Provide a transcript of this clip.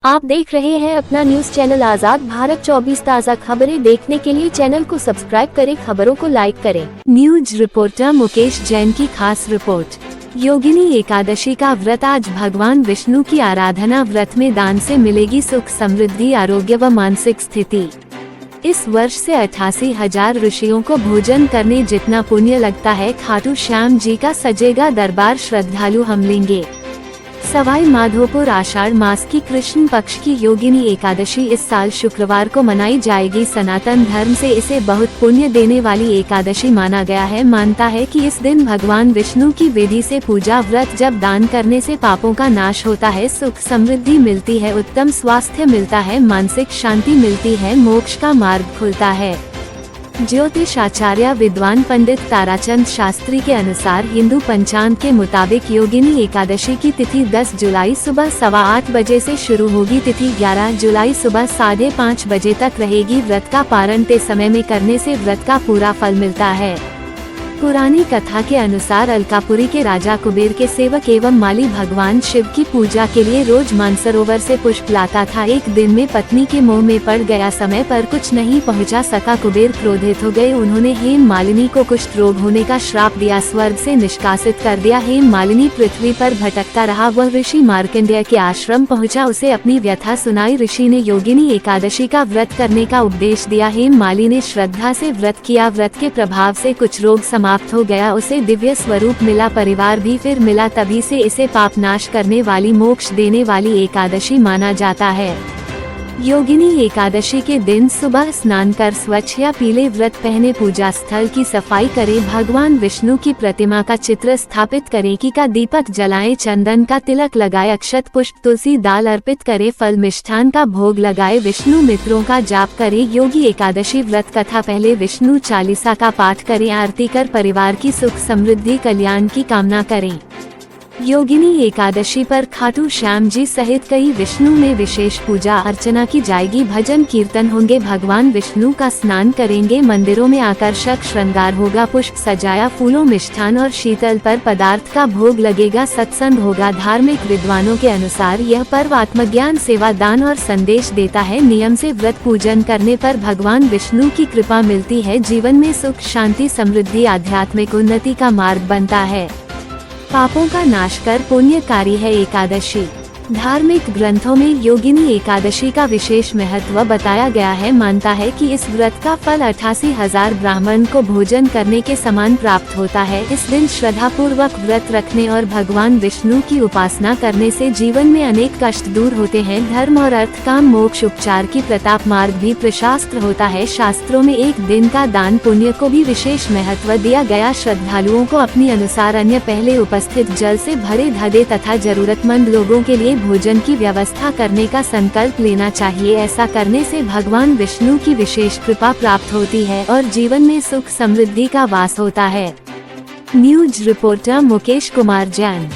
आप देख रहे हैं अपना न्यूज चैनल आजाद भारत 24। ताज़ा खबरें देखने के लिए चैनल को सब्सक्राइब करें, खबरों को लाइक करें। न्यूज रिपोर्टर मुकेश जैन की खास रिपोर्ट। योगिनी एकादशी का व्रत। आज भगवान विष्णु की आराधना। व्रत में दान से मिलेगी सुख, समृद्धि, आरोग्य व मानसिक स्थिति। इस वर्ष से 88,000 ऋषियों को भोजन करने जितना पुण्य लगता है, खाटू श्याम जी का सजेगा दरबार। श्रद्धालु हम लेंगे। सवाई माधोपुर। आषाढ़ मास की कृष्ण पक्ष की योगिनी एकादशी इस साल शुक्रवार को मनाई जाएगी। सनातन धर्म से इसे बहुत पुण्य देने वाली एकादशी माना गया है। मानता है कि इस दिन भगवान विष्णु की विधि से पूजा, व्रत, जब दान करने से पापों का नाश होता है, सुख समृद्धि मिलती है, उत्तम स्वास्थ्य मिलता है, मानसिक शांति मिलती है, मोक्ष का मार्ग खुलता है। ज्योतिष आचार्य विद्वान पंडित ताराचंद शास्त्री के अनुसार हिंदू पंचांग के मुताबिक योगिनी एकादशी की तिथि 10 जुलाई सुबह 8:15 बजे से शुरू होगी। तिथि 11 जुलाई सुबह 5:30 बजे तक रहेगी। व्रत का पारण तय समय में करने से व्रत का पूरा फल मिलता है। पुरानी कथा के अनुसार अलकापुरी के राजा कुबेर के सेवक एवं माली भगवान शिव की पूजा के लिए रोज मानसरोवर से पुष्प लाता था। एक दिन में पत्नी के मोह में पड़ गया। समय पर कुछ नहीं पहुंचा सका। कुबेर क्रोधित हो गए। उन्होंने हेम मालिनी को कुष्ठ रोग होने का श्राप दिया, स्वर्ग से निष्कासित कर दिया। हेम मालिनी पृथ्वी पर भटकता रहा। वह ऋषि मार्कंडेय के आश्रम पहुँचा, उसे अपनी व्यथा सुनाई। ऋषि ने योगिनी एकादशी का व्रत करने का उपदेश दिया। हेम मालिनी ने श्रद्धा से व्रत किया। व्रत के प्रभाव से कुछ रोग समाप्त हो गया। उसे दिव्य स्वरूप मिला, परिवार भी फिर मिला। तभी से इसे पाप नाश करने वाली, मोक्ष देने वाली एकादशी माना जाता है। योगिनी एकादशी के दिन सुबह स्नान कर स्वच्छ या पीले व्रत पहने पूजा स्थल की सफाई करें। भगवान विष्णु की प्रतिमा का चित्र स्थापित करें। घी का दीपक जलाएं, चंदन का तिलक लगाए, अक्षत पुष्प तुलसी दाल अर्पित करें, फल मिष्ठान का भोग लगाए, विष्णु मित्रों का जाप करें। योगी एकादशी व्रत कथा पहले विष्णु चालीसा का पाठ करें, आरती कर परिवार की सुख समृद्धि कल्याण की कामना करें। योगिनी एकादशी पर खाटू श्याम जी सहित कई विष्णु में विशेष पूजा अर्चना की जाएगी। भजन कीर्तन होंगे। भगवान विष्णु का स्नान करेंगे। मंदिरों में आकर्षक श्रृंगार होगा। पुष्प सजाया, फूलों, मिष्ठान और शीतल पर पदार्थ का भोग लगेगा। सत्संग होगा। धार्मिक विद्वानों के अनुसार यह पर्व आत्मज्ञान, सेवा, दान और संदेश देता है। नियम से व्रत पूजन करने पर भगवान विष्णु की कृपा मिलती है। जीवन में सुख, शांति, समृद्धि, आध्यात्मिक उन्नति का मार्ग बनता है। पापों का नाश कर पुण्यकारी है एकादशी। धार्मिक ग्रंथों में योगिनी एकादशी का विशेष महत्व बताया गया है। मानता है कि इस व्रत का फल 88,000 ब्राह्मण को भोजन करने के समान प्राप्त होता है। इस दिन श्रद्धा पूर्वक व्रत रखने और भगवान विष्णु की उपासना करने से जीवन में अनेक कष्ट दूर होते हैं। धर्म और अर्थ, काम, मोक्ष, उपचार की प्रताप मार्ग भी प्रशस्त होता है। शास्त्रों में एक दिन का दान पुण्य को भी विशेष महत्व दिया गया। श्रद्धालुओं को अपनी अनुसार अन्य पहले उपस्थित जल से भरे घड़े तथा जरूरतमंद लोगों के लिए भोजन की व्यवस्था करने का संकल्प लेना चाहिए। ऐसा करने से भगवान विष्णु की विशेष कृपा प्राप्त होती है और जीवन में सुख समृद्धि का वास होता है। News reporter Mukesh Kumar Jain.